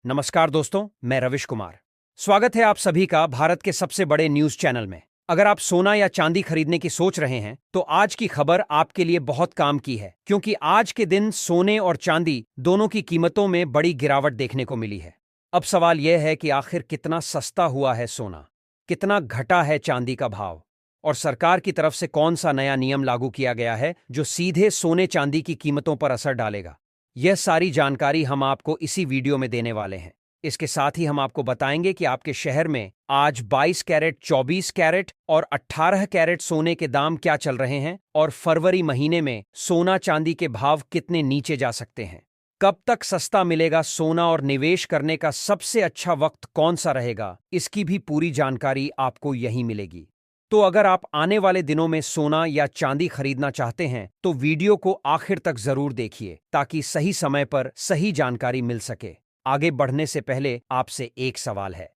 नमस्कार दोस्तों, मैं रविश कुमार। स्वागत है आप सभी का भारत के सबसे बड़े न्यूज चैनल में। अगर आप सोना या चांदी खरीदने की सोच रहे हैं तो आज की खबर आपके लिए बहुत काम की है, क्योंकि आज के दिन सोने और चांदी दोनों की कीमतों में बड़ी गिरावट देखने को मिली है। अब सवाल यह है कि आखिर कितना सस्ता हुआ है सोना, कितना घटा है चांदी का भाव, और सरकार की तरफ से कौन सा नया नियम लागू किया गया है जो सीधे सोने चांदी की कीमतों पर असर डालेगा। यह सारी जानकारी हम आपको इसी वीडियो में देने वाले हैं। इसके साथ ही हम आपको बताएंगे कि आपके शहर में आज 22 कैरेट, 24 कैरेट और 18 कैरेट सोने के दाम क्या चल रहे हैं, और फरवरी महीने में सोना चांदी के भाव कितने नीचे जा सकते हैं। कब तक सस्ता मिलेगा सोना और निवेश करने का सबसे अच्छा वक्त कौन सा रहेगा, इसकी भी पूरी जानकारी आपको यहीं मिलेगी। तो अगर आप आने वाले दिनों में सोना या चांदी खरीदना चाहते हैं तो वीडियो को आखिर तक जरूर देखिए, ताकि सही समय पर सही जानकारी मिल सके। आगे बढ़ने से पहले आपसे एक सवाल है,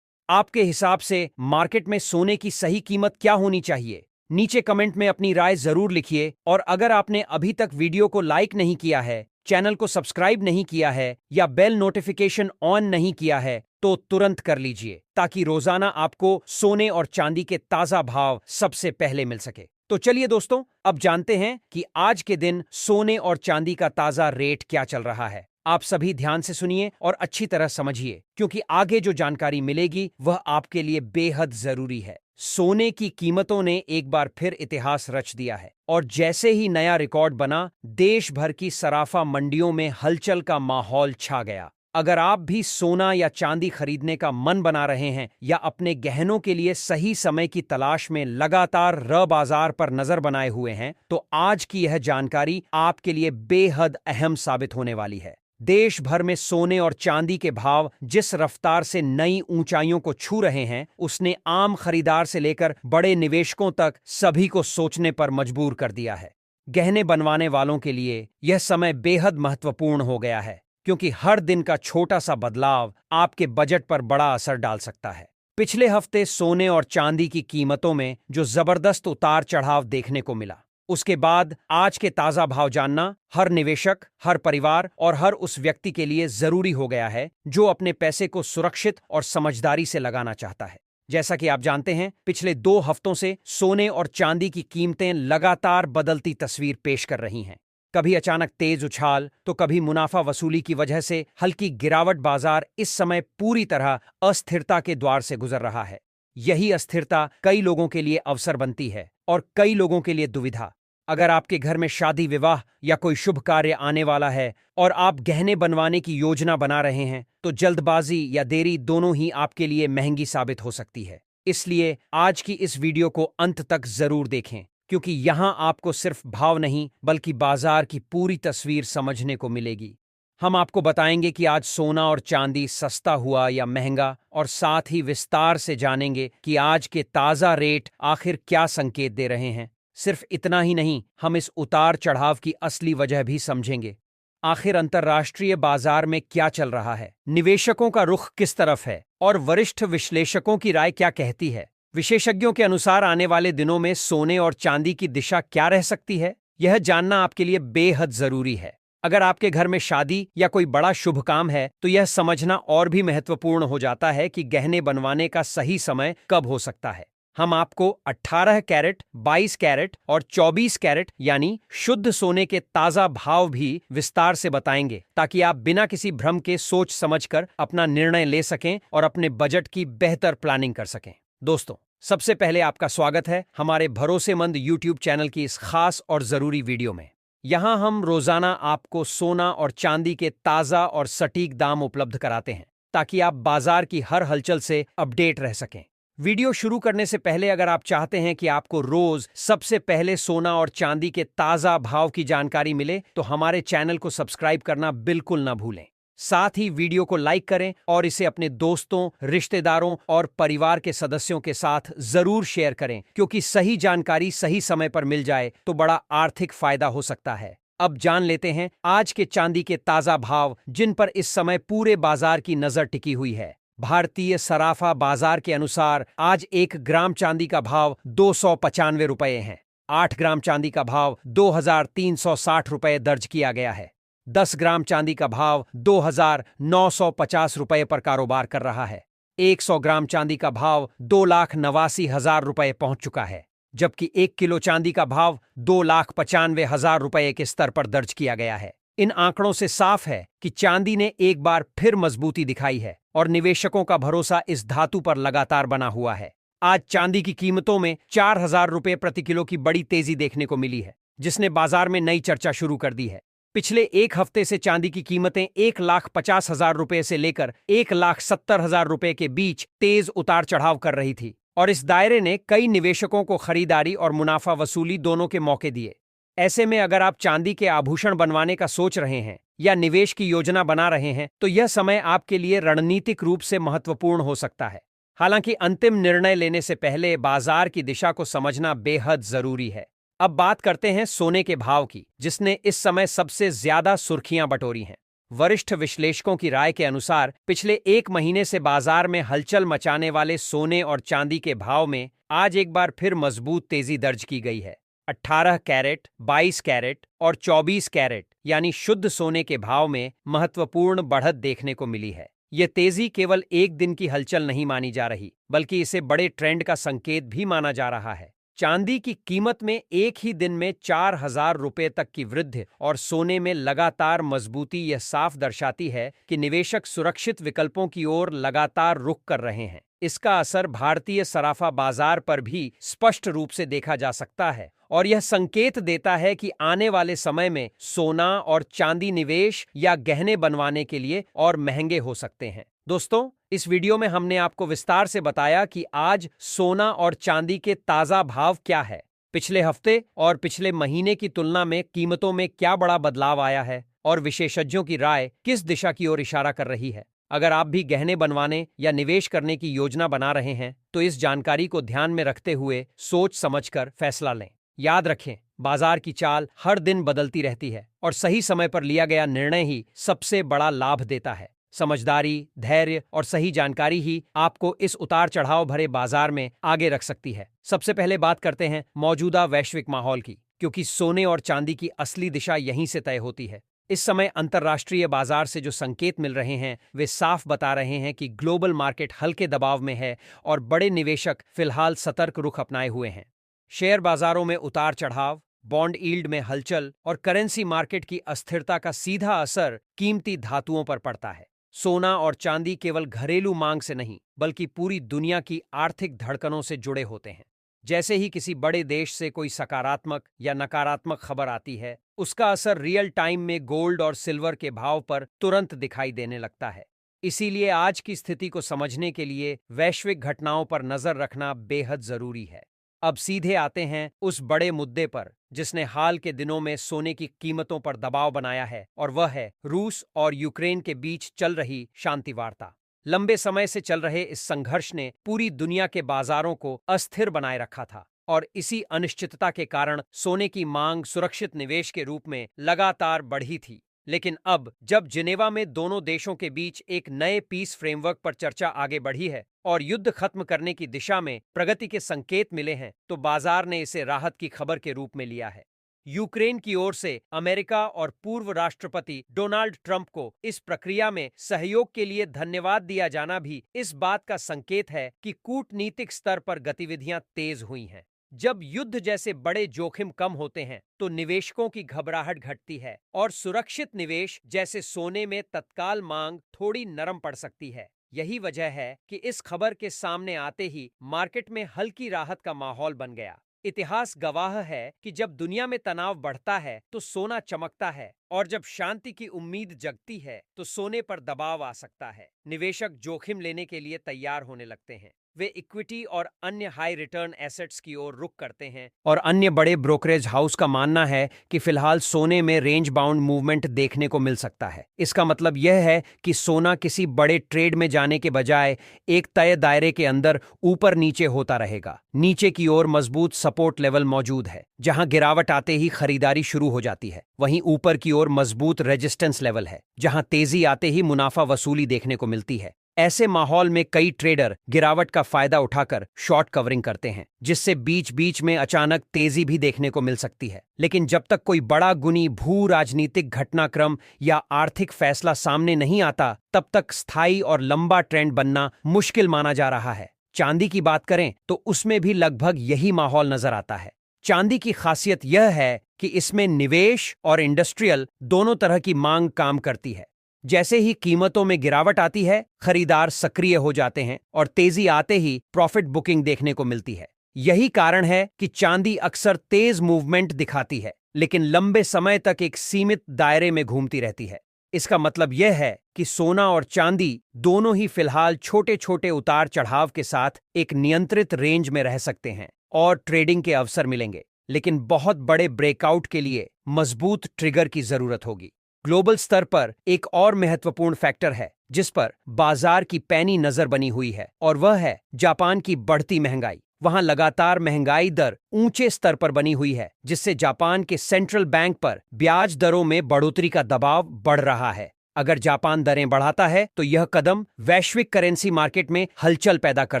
आपके हिसाब से मार्केट में सोने की सही कीमत क्या होनी चाहिए? नीचे कमेंट में अपनी राय जरूर लिखिए, और अगर आपने अभी तक वीडियो को लाइक नहीं किया है, चैनल को सब्सक्राइब नहीं किया है या बेल नोटिफिकेशन ऑन नहीं किया है तो तुरंत कर लीजिए, ताकि रोजाना आपको सोने और चांदी के ताजा भाव सबसे पहले मिल सके। तो चलिए दोस्तों, अब जानते हैं कि आज के दिन सोने और चांदी का ताजा रेट क्या चल रहा है। आप सभी ध्यान से सुनिए और अच्छी तरह समझिए, क्योंकि आगे जो जानकारी मिलेगी वह आपके लिए बेहद जरूरी है। सोने की कीमतों ने एक बार फिर इतिहास रच दिया है, और जैसे ही नया रिकॉर्ड बना, देश भर की सराफा मंडियों में हलचल का माहौल छा गया। अगर आप भी सोना या चांदी खरीदने का मन बना रहे हैं या अपने गहनों के लिए सही समय की तलाश में लगातार बाजार पर नजर बनाए हुए हैं, तो आज की यह जानकारी आपके लिए बेहद अहम साबित होने वाली है। देश भर में सोने और चांदी के भाव जिस रफ्तार से नई ऊंचाइयों को छू रहे हैं, उसने आम खरीदार से लेकर बड़े निवेशकों तक सभी को सोचने पर मजबूर कर दिया है। गहने बनवाने वालों के लिए यह समय बेहद महत्वपूर्ण हो गया है, क्योंकि हर दिन का छोटा सा बदलाव आपके बजट पर बड़ा असर डाल सकता है। पिछले हफ्ते सोने और चांदी की कीमतों में जो जबरदस्त उतार चढ़ाव देखने को मिला, उसके बाद आज के ताजा भाव जानना हर निवेशक, हर परिवार और हर उस व्यक्ति के लिए जरूरी हो गया है जो अपने पैसे को सुरक्षित और समझदारी से लगाना चाहता है। जैसा कि आप जानते हैं, पिछले 2 हफ्तों से सोने और चांदी की कीमतें लगातार बदलती तस्वीर पेश कर रही हैं। कभी अचानक तेज उछाल, तो कभी मुनाफा वसूली की वजह से हल्की गिरावट। बाजार इस समय पूरी तरह अस्थिरता के द्वार से गुजर रहा है। यही अस्थिरता कई लोगों के लिए अवसर बनती है और कई लोगों के लिए दुविधा। अगर आपके घर में शादी, विवाह या कोई शुभ कार्य आने वाला है और आप गहने बनवाने की योजना बना रहे हैं, तो जल्दबाजी या देरी दोनों ही आपके लिए महंगी साबित हो सकती है। इसलिए आज की इस वीडियो को अंत तक जरूर देखें, क्योंकि यहां आपको सिर्फ भाव नहीं बल्कि बाजार की पूरी तस्वीर समझने को मिलेगी। हम आपको बताएंगे कि आज सोना और चांदी सस्ता हुआ या महंगा, और साथ ही विस्तार से जानेंगे कि आज के ताजा रेट आखिर क्या संकेत दे रहे हैं। सिर्फ इतना ही नहीं, हम इस उतार चढ़ाव की असली वजह भी समझेंगे। आखिर अंतर्राष्ट्रीय बाजार में क्या चल रहा है, निवेशकों का रुख किस तरफ है, और वरिष्ठ विश्लेषकों की राय क्या कहती है। विशेषज्ञों के अनुसार आने वाले दिनों में सोने और चांदी की दिशा क्या रह सकती है, यह जानना आपके लिए बेहद जरूरी है। अगर आपके घर में शादी या कोई बड़ा शुभ काम है, तो यह समझना और भी महत्वपूर्ण हो जाता है कि गहने बनवाने का सही समय कब हो सकता है। हम आपको 18 कैरेट, 22 कैरेट और 24 कैरेट यानी शुद्ध सोने के ताजा भाव भी विस्तार से बताएंगे, ताकि आप बिना किसी भ्रम के सोच समझकर अपना निर्णय ले सकें और अपने बजट की बेहतर प्लानिंग कर सकें। दोस्तों, सबसे पहले आपका स्वागत है हमारे भरोसेमंद YouTube चैनल की इस खास और जरूरी वीडियो में। यहां हम रोजाना आपको सोना और चांदी के ताजा और सटीक दाम उपलब्ध कराते हैं, ताकि आप बाजार की हर हलचल से अपडेट रह सकें। वीडियो शुरू करने से पहले अगर आप चाहते हैं कि आपको रोज सबसे पहले सोना और चांदी के ताजा भाव की जानकारी मिले, तो हमारे चैनल को सब्सक्राइब करना बिल्कुल ना भूलें। साथ ही वीडियो को लाइक करें और इसे अपने दोस्तों, रिश्तेदारों और परिवार के सदस्यों के साथ जरूर शेयर करें, क्योंकि सही जानकारी सही समय पर मिल जाए तो बड़ा आर्थिक फायदा हो सकता है। अब जान लेते हैं आज के चांदी के ताजा भाव, जिन पर इस समय पूरे बाजार की नजर टिकी हुई है। भारतीय सराफा बाजार के अनुसार आज 1 ग्राम चांदी का भाव 295 रुपये है। 8 ग्राम चांदी का भाव 2360 रुपये दर्ज किया गया है। 10 ग्राम चांदी का भाव 2,950 रुपये पर कारोबार कर रहा है। 100 ग्राम चांदी का भाव 2,89,000 रुपये पहुंच चुका है, जबकि 1 किलो चांदी का भाव 2,95,000 रुपये के स्तर पर दर्ज किया गया है। इन आंकड़ों से साफ है कि चांदी ने एक बार फिर मजबूती दिखाई है और निवेशकों का भरोसा इस धातु पर लगातार बना हुआ है। आज चांदी की कीमतों में 4,000 रुपये प्रति किलो की बड़ी तेजी देखने को मिली है, जिसने बाजार में नई चर्चा शुरू कर दी है। पिछले एक हफ्ते से चांदी की कीमतें 1,50,000 रुपये से लेकर 1,70,000 रुपये के बीच तेज उतार चढ़ाव कर रही थी, और इस दायरे ने कई निवेशकों को खरीदारी और मुनाफा वसूली दोनों के मौके दिए। ऐसे में अगर आप चांदी के आभूषण बनवाने का सोच रहे हैं या निवेश की योजना बना रहे हैं, तो यह समय आपके लिए रणनीतिक रूप से महत्वपूर्ण हो सकता है। हालांकि अंतिम निर्णय लेने से पहले बाजार की दिशा को समझना बेहद जरूरी है। अब बात करते हैं सोने के भाव की, जिसने इस समय सबसे ज्यादा सुर्खियां बटोरी हैं। वरिष्ठ विश्लेषकों की राय के अनुसार पिछले एक महीने से बाजार में हलचल मचाने वाले सोने और चांदी के भाव में आज एक बार फिर मजबूत तेजी दर्ज की गई है। 18 कैरेट, 22 कैरेट और 24 कैरेट यानी शुद्ध सोने के भाव में महत्वपूर्ण बढ़त देखने को मिली है। यह तेजी केवल एक दिन की हलचल नहीं मानी जा रही, बल्कि इसे बड़े ट्रेंड का संकेत भी माना जा रहा है। चांदी की कीमत में एक ही दिन में 4,000 रुपये तक की वृद्धि और सोने में लगातार मजबूती यह साफ दर्शाती है कि निवेशक सुरक्षित विकल्पों की ओर लगातार रुख कर रहे हैं। इसका असर भारतीय सराफा बाजार पर भी स्पष्ट रूप से देखा जा सकता है, और यह संकेत देता है कि आने वाले समय में सोना और चांदी निवेश या गहने बनवाने के लिए और महंगे हो सकते हैं। दोस्तों, इस वीडियो में हमने आपको विस्तार से बताया कि आज सोना और चांदी के ताजा भाव क्या है, पिछले हफ्ते और पिछले महीने की तुलना में कीमतों में क्या बड़ा बदलाव आया है, और विशेषज्ञों की राय किस दिशा की ओर इशारा कर रही है। अगर आप भी गहने बनवाने या निवेश करने की योजना बना रहे हैं, तो इस जानकारी को ध्यान में रखते हुए सोच समझकर फैसला लें। याद रखें, बाजार की चाल हर दिन बदलती रहती है, और सही समय पर लिया गया निर्णय ही सबसे बड़ा लाभ देता है। समझदारी, धैर्य और सही जानकारी ही आपको इस उतार चढ़ाव भरे बाजार में आगे रख सकती है। सबसे पहले बात करते हैं मौजूदा वैश्विक माहौल की, क्योंकि सोने और चांदी की असली दिशा यहीं से तय होती है। इस समय अंतर्राष्ट्रीय बाजार से जो संकेत मिल रहे हैं, वे साफ बता रहे हैं कि ग्लोबल मार्केट हल्के दबाव में है और बड़े निवेशक फिलहाल सतर्क रुख अपनाए हुए हैं। शेयर बाजारों में उतार चढ़ाव, बॉन्ड यील्ड में हलचल और करेंसी मार्केट की अस्थिरता का सीधा असर कीमती धातुओं पर पड़ता है। सोना और चांदी केवल घरेलू मांग से नहीं, बल्कि पूरी दुनिया की आर्थिक धड़कनों से जुड़े होते हैं। जैसे ही किसी बड़े देश से कोई सकारात्मक या नकारात्मक खबर आती है, उसका असर रियल टाइम में गोल्ड और सिल्वर के भाव पर तुरंत दिखाई देने लगता है। इसीलिए आज की स्थिति को समझने के लिए वैश्विक घटनाओं पर नजर रखना बेहद जरूरी है। अब सीधे आते हैं उस बड़े मुद्दे पर जिसने हाल के दिनों में सोने की कीमतों पर दबाव बनाया है, और वह है रूस और यूक्रेन के बीच चल रही शांति वार्ता। लंबे समय से चल रहे इस संघर्ष ने पूरी दुनिया के बाजारों को अस्थिर बनाए रखा था, और इसी अनिश्चितता के कारण सोने की मांग सुरक्षित निवेश के रूप में लगातार बढ़ी थी। लेकिन अब जब जिनेवा में दोनों देशों के बीच एक नए पीस फ्रेमवर्क पर चर्चा आगे बढ़ी है और युद्ध खत्म करने की दिशा में प्रगति के संकेत मिले हैं, तो बाजार ने इसे राहत की खबर के रूप में लिया है। यूक्रेन की ओर से अमेरिका और पूर्व राष्ट्रपति डोनाल्ड ट्रंप को इस प्रक्रिया में सहयोग के लिए धन्यवाद दिया जाना भी इस बात का संकेत है कि कूटनीतिक स्तर पर गतिविधियां तेज हुई हैं। जब युद्ध जैसे बड़े जोखिम कम होते हैं, तो निवेशकों की घबराहट घटती है और सुरक्षित निवेश जैसे सोने में तत्काल मांग थोड़ी नरम पड़ सकती है। यही वजह है कि इस खबर के सामने आते ही मार्केट में हल्की राहत का माहौल बन गया। इतिहास गवाह है कि जब दुनिया में तनाव बढ़ता है तो सोना चमकता है, और जब शांति की उम्मीद जगती है तो सोने पर दबाव आ सकता है। निवेशक जोखिम लेने के लिए तैयार होने लगते हैं। वे इक्विटी और अन्य हाई रिटर्न एसेट्स की ओर रुख करते हैं, और अन्य बड़े ब्रोकरेज हाउस का मानना है कि फिलहाल सोने में रेंज बाउंड मूवमेंट देखने को मिल सकता है। इसका मतलब यह है कि सोना किसी बड़े ट्रेड में जाने के बजाय एक तय दायरे के अंदर ऊपर नीचे होता रहेगा। नीचे की ओर मजबूत सपोर्ट लेवल मौजूद है, जहां गिरावट आते ही खरीदारी शुरू हो जाती है। वहीं ऊपर की ओर मजबूत रेजिस्टेंस लेवल है, जहां तेजी आते ही मुनाफा वसूली देखने को मिलती है। ऐसे माहौल में कई ट्रेडर गिरावट का फायदा उठाकर शॉर्ट कवरिंग करते हैं, जिससे बीच बीच में अचानक तेजी भी देखने को मिल सकती है। लेकिन जब तक कोई बड़ा गुनी भू राजनीतिक घटनाक्रम या आर्थिक फैसला सामने नहीं आता, तब तक स्थायी और लंबा ट्रेंड बनना मुश्किल माना जा रहा है। चांदी की बात करें तो उसमें भी लगभग यही माहौल नजर आता है। चांदी की खासियत यह है कि इसमें निवेश और इंडस्ट्रियल दोनों तरह की मांग काम करती है। जैसे ही कीमतों में गिरावट आती है, खरीदार सक्रिय हो जाते हैं और तेजी आते ही प्रॉफिट बुकिंग देखने को मिलती है। यही कारण है कि चांदी अक्सर तेज मूवमेंट दिखाती है, लेकिन लंबे समय तक एक सीमित दायरे में घूमती रहती है। इसका मतलब यह है कि सोना और चांदी दोनों ही फिलहाल छोटे छोटे उतार चढ़ाव के साथ एक नियंत्रित रेंज में रह सकते हैं और ट्रेडिंग के अवसर मिलेंगे, लेकिन बहुत बड़े ब्रेकआउट के लिए मजबूत ट्रिगर की जरूरत होगी। ग्लोबल स्तर पर एक और महत्वपूर्ण फैक्टर है जिस पर बाजार की पैनी नजर बनी हुई है, और वह है जापान की बढ़ती महंगाई। वहां लगातार महंगाई दर ऊंचे स्तर पर बनी हुई है, जिससे जापान के सेंट्रल बैंक पर ब्याज दरों में बढ़ोतरी का दबाव बढ़ रहा है। अगर जापान दरें बढ़ाता है तो यह कदम वैश्विक करेंसी मार्केट में हलचल पैदा कर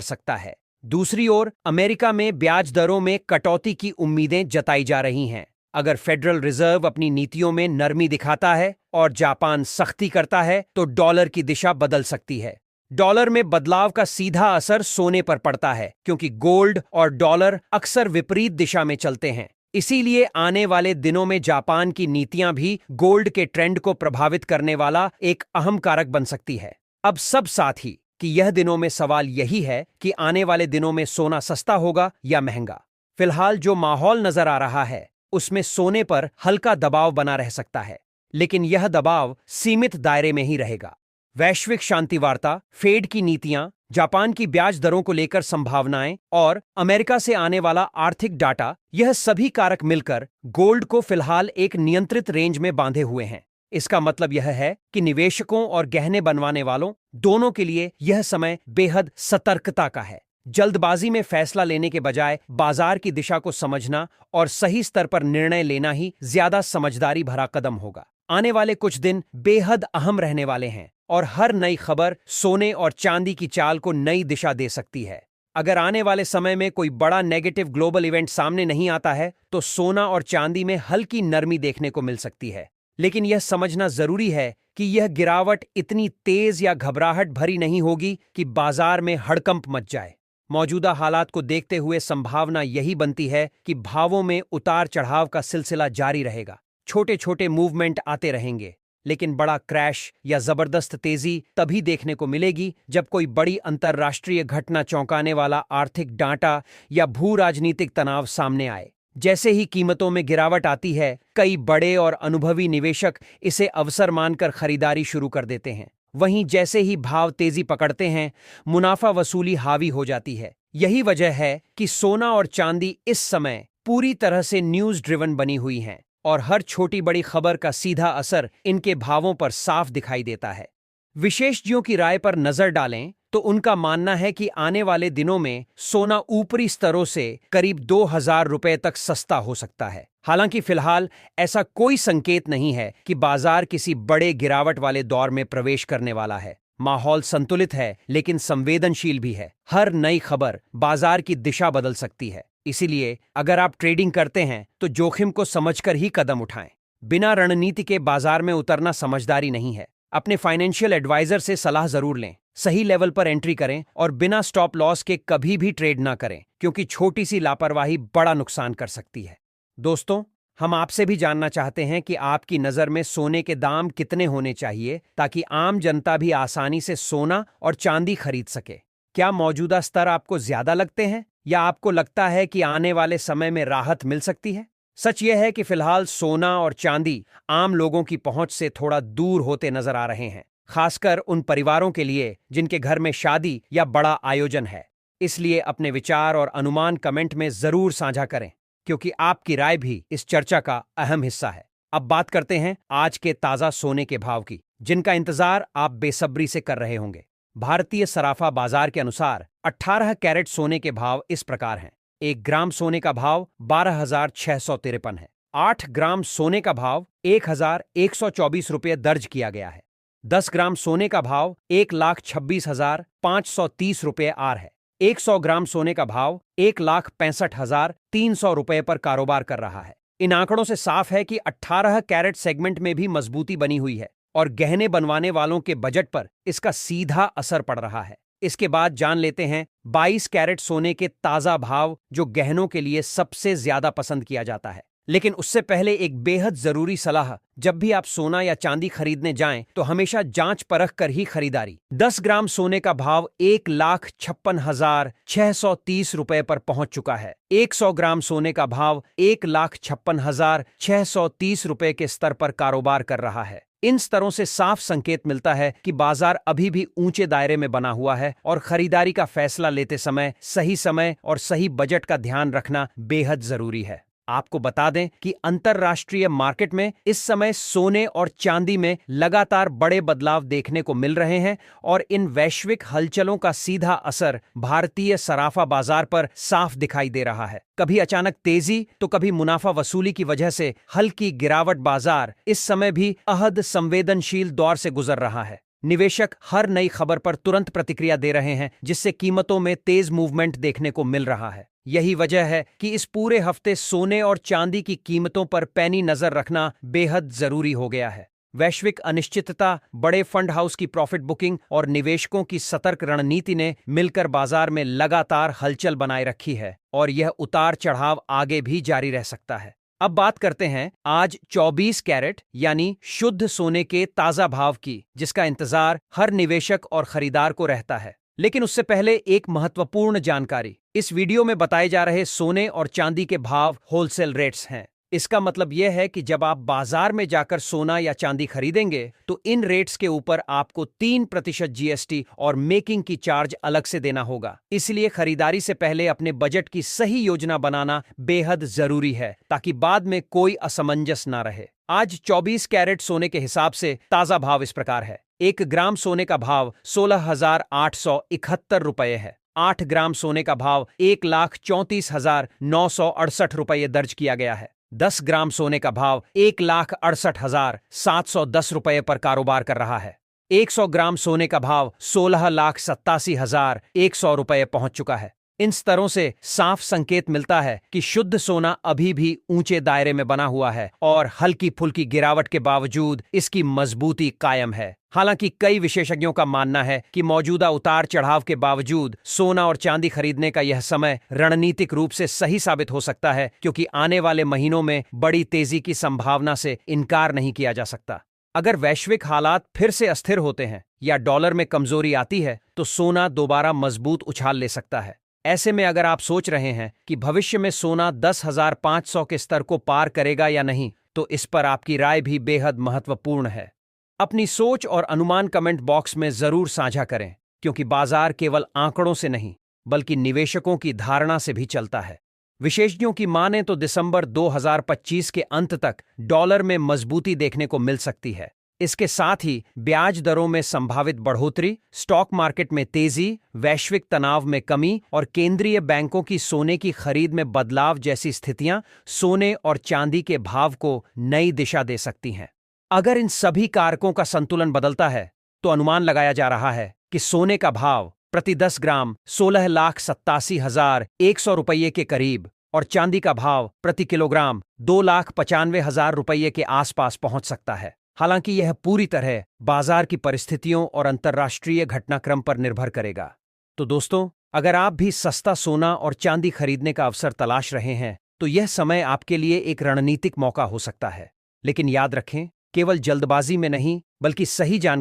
सकता है। दूसरी ओर अमेरिका में ब्याज दरों में कटौती की उम्मीदें जताई जा रही हैं। अगर फेडरल रिजर्व अपनी नीतियों में नरमी दिखाता है और जापान सख्ती करता है तो डॉलर की दिशा बदल सकती है। डॉलर में बदलाव का सीधा असर सोने पर पड़ता है, क्योंकि गोल्ड और डॉलर अक्सर विपरीत दिशा में चलते हैं। इसीलिए आने वाले दिनों में जापान की नीतियां भी गोल्ड के ट्रेंड को प्रभावित करने वाला एक अहम कारक बन सकती है। अब सब साथ ही कि यह दिनों में सवाल यही है कि आने वाले दिनों में सोना सस्ता होगा या महंगा। फिलहाल जो माहौल नजर आ रहा है उसमें सोने पर हल्का दबाव बना रह सकता है, लेकिन यह दबाव सीमित दायरे में ही रहेगा। वैश्विक शांति वार्ता, फेड की नीतियां, जापान की ब्याज दरों को लेकर संभावनाएं और अमेरिका से आने वाला आर्थिक डाटा, यह सभी कारक मिलकर गोल्ड को फिलहाल एक नियंत्रित रेंज में बांधे हुए हैं। इसका मतलब यह है कि निवेशकों और गहने बनवाने वालों दोनों के लिए यह समय बेहद सतर्कता का है। जल्दबाजी में फैसला लेने के बजाय बाजार की दिशा को समझना और सही स्तर पर निर्णय लेना ही ज्यादा समझदारी भरा कदम होगा। आने वाले कुछ दिन बेहद अहम रहने वाले हैं और हर नई खबर सोने और चांदी की चाल को नई दिशा दे सकती है। अगर आने वाले समय में कोई बड़ा नेगेटिव ग्लोबल इवेंट सामने नहीं आता है तो सोना और चांदी में हल्की नरमी देखने को मिल सकती है, लेकिन यह समझना जरूरी है कि यह गिरावट इतनी तेज या घबराहट भरी नहीं होगी कि बाजार में हड़कंप मच जाए। मौजूदा हालात को देखते हुए संभावना यही बनती है कि भावों में उतार चढ़ाव का सिलसिला जारी रहेगा। छोटे छोटे मूवमेंट आते रहेंगे, लेकिन बड़ा क्रैश या जबरदस्त तेजी तभी देखने को मिलेगी जब कोई बड़ी अंतर्राष्ट्रीय घटना, चौंकाने वाला आर्थिक डाटा या भू राजनीतिक तनाव सामने आए। जैसे ही कीमतों में गिरावट आती है, कई बड़े और अनुभवी निवेशक इसे अवसर मानकर खरीदारी शुरू कर देते हैं। वहीं जैसे ही भाव तेजी पकड़ते हैं, मुनाफा वसूली हावी हो जाती है। यही वजह है कि सोना और चांदी इस समय पूरी तरह से न्यूज ड्रिवन बनी हुई हैं और हर छोटी बड़ी खबर का सीधा असर इनके भावों पर साफ दिखाई देता है। विशेषज्ञों की राय पर नजर डालें तो उनका मानना है कि आने वाले दिनों में सोना ऊपरी स्तरों से करीब 2000 रुपए तक सस्ता हो सकता है। हालांकि फिलहाल ऐसा कोई संकेत नहीं है कि बाजार किसी बड़े गिरावट वाले दौर में प्रवेश करने वाला है। माहौल संतुलित है, लेकिन संवेदनशील भी है। हर नई खबर बाजार की दिशा बदल सकती है। इसीलिए अगर आप ट्रेडिंग करते हैं तो जोखिम को समझकर ही कदम उठाएं। बिना रणनीति के बाजार में उतरना समझदारी नहीं है। अपने फाइनेंशियल एडवाइजर से सलाह जरूर लें। सही लेवल पर एंट्री करें और बिना स्टॉप लॉस के कभी भी ट्रेड ना करें, क्योंकि छोटी सी लापरवाही बड़ा नुकसान कर सकती है। दोस्तों, हम आपसे भी जानना चाहते हैं कि आपकी नज़र में सोने के दाम कितने होने चाहिए ताकि आम जनता भी आसानी से सोना और चांदी खरीद सके। क्या मौजूदा स्तर आपको ज्यादा लगते हैं या आपको लगता है कि आने वाले समय में राहत मिल सकती है? सच यह है कि फिलहाल सोना और चांदी आम लोगों की पहुंच से थोड़ा दूर होते नजर आ रहे हैं, खासकर उन परिवारों के लिए जिनके घर में शादी या बड़ा आयोजन है। इसलिए अपने विचार और अनुमान कमेंट में जरूर साझा करें, क्योंकि आपकी राय भी इस चर्चा का अहम हिस्सा है। अब बात करते हैं आज के ताजा सोने के भाव की, जिनका इंतजार आप बेसब्री से कर रहे होंगे। भारतीय सराफा बाजार के अनुसार 18 कैरेट सोने के भाव इस प्रकार हैं। 1 ग्राम सोने का भाव 12,653 है। 8 ग्राम सोने का भाव 1,124 रुपये दर्ज किया गया है। 10 ग्राम सोने का भाव 1,26,530 रुपये आर है। 100 ग्राम सोने का भाव 1,65,300 रुपये पर कारोबार कर रहा है। इन आंकड़ों से साफ है कि 18 कैरेट सेगमेंट में भी मजबूती बनी हुई है और गहने बनवाने वालों के बजट पर इसका सीधा असर पड़ रहा है। इसके बाद जान लेते हैं 22 कैरेट सोने के ताजा भाव, जो गहनों के लिए सबसे ज्यादा पसंद किया जाता है। लेकिन उससे पहले एक बेहद जरूरी सलाह, जब भी आप सोना या चांदी खरीदने जाएं तो हमेशा जांच परख कर ही खरीदारी। 10 ग्राम सोने का भाव 1,56,630 रुपए पर पहुंच चुका है। 100 ग्राम सोने का भाव 1,56,630 रुपए के स्तर पर कारोबार कर रहा है। इन स्तरों से साफ संकेत मिलता है कि बाजार अभी भी ऊंचे दायरे में बना हुआ है और खरीदारी का फैसला लेते समय और सही बजट का ध्यान रखना बेहद जरूरी है। आपको बता दें कि अंतरराष्ट्रीय मार्केट में इस समय सोने और चांदी में लगातार बड़े बदलाव देखने को मिल रहे हैं और इन वैश्विक हलचलों का सीधा असर भारतीय सराफा बाजार पर साफ दिखाई दे रहा है। कभी अचानक तेजी तो कभी मुनाफा वसूली की वजह से हल्की गिरावट। बाजार इस समय भी अहद संवेदनशील दौर से गुजर रहा है। निवेशक हर नई खबर पर तुरंत प्रतिक्रिया दे रहे हैं, जिससे कीमतों में तेज मूवमेंट देखने को मिल रहा है। यही वजह है कि इस पूरे हफ्ते सोने और चांदी की कीमतों पर पैनी नजर रखना बेहद जरूरी हो गया है। वैश्विक अनिश्चितता, बड़े फंड हाउस की प्रॉफिट बुकिंग और निवेशकों की सतर्क रणनीति ने मिलकर बाजार में लगातार हलचल बनाए रखी है और यह उतार चढ़ाव आगे भी जारी रह सकता है। अब बात करते हैं आज 24 कैरेट यानी शुद्ध सोने के ताजा भाव की, जिसका इंतजार हर निवेशक और खरीदार को रहता है। लेकिन उससे पहले एक महत्वपूर्ण जानकारी, इस वीडियो में बताए जा रहे सोने और चांदी के भाव होलसेल रेट्स हैं। इसका मतलब यह है कि जब आप बाजार में जाकर सोना या चांदी खरीदेंगे तो इन रेट्स के ऊपर आपको 3% जीएसटी और मेकिंग की चार्ज अलग से देना होगा। इसलिए खरीदारी से पहले अपने बजट की सही योजना बनाना बेहद जरूरी है, ताकि बाद में कोई असमंजस ना रहे। आज 24 कैरेट सोने के हिसाब से ताजा भाव इस प्रकार है। 1 ग्राम सोने का भाव 16,871 रुपये है। 8 ग्राम सोने का भाव 1,34,968 रुपये दर्ज किया गया है। 10 ग्राम सोने का भाव 1,68,710 रुपये पर कारोबार कर रहा है। 100 ग्राम सोने का भाव 16,87,100 रुपये पहुंच चुका है। इन स्तरों से साफ संकेत मिलता है कि शुद्ध सोना अभी भी ऊंचे दायरे में बना हुआ है और हल्की फुल्की गिरावट के बावजूद इसकी मजबूती कायम है। हालांकि कई विशेषज्ञों का मानना है कि मौजूदा उतार चढ़ाव के बावजूद सोना और चांदी खरीदने का यह समय रणनीतिक रूप से सही साबित हो सकता है, क्योंकि आने वाले महीनों में बड़ी तेजी की संभावना से इनकार नहीं किया जा सकता। अगर वैश्विक हालात फिर से अस्थिर होते हैं या डॉलर में कमजोरी आती है तो सोना दोबारा मजबूत उछाल ले सकता है। ऐसे में अगर आप सोच रहे हैं कि भविष्य में सोना 10,500 के स्तर को पार करेगा या नहीं, तो इस पर आपकी राय भी बेहद महत्वपूर्ण है। अपनी सोच और अनुमान कमेंट बॉक्स में जरूर साझा करें, क्योंकि बाजार केवल आंकड़ों से नहीं बल्कि निवेशकों की धारणा से भी चलता है। विशेषज्ञों की माने तो दिसंबर 2025 के अंत तक डॉलर में मजबूती देखने को मिल सकती है। इसके साथ ही ब्याज दरों में संभावित बढ़ोतरी, स्टॉक मार्केट में तेजी, वैश्विक तनाव में कमी और केंद्रीय बैंकों की सोने की खरीद में बदलाव जैसी स्थितियां सोने और चांदी के भाव को नई दिशा दे सकती हैं। अगर इन सभी कारकों का संतुलन बदलता है तो अनुमान लगाया जा रहा है कि सोने का भाव प्रति 10 ग्राम 16,87,100 रुपये के करीब और चांदी का भाव प्रति किलोग्राम 2,95,000 रुपये के आसपास पहुंच सकता है। हालांकि यह पूरी तरह बाजार की परिस्थितियों और अंतर्राष्ट्रीय घटनाक्रम पर निर्भर करेगा। तो दोस्तों, अगर आप भी सस्ता सोना और चांदी खरीदने का अवसर तलाश रहे हैं तो यह समय आपके लिए एक रणनीतिक मौका हो सकता है। लेकिन याद रखें, केवल जल्दबाजी में नहीं बल्कि सही जानकारी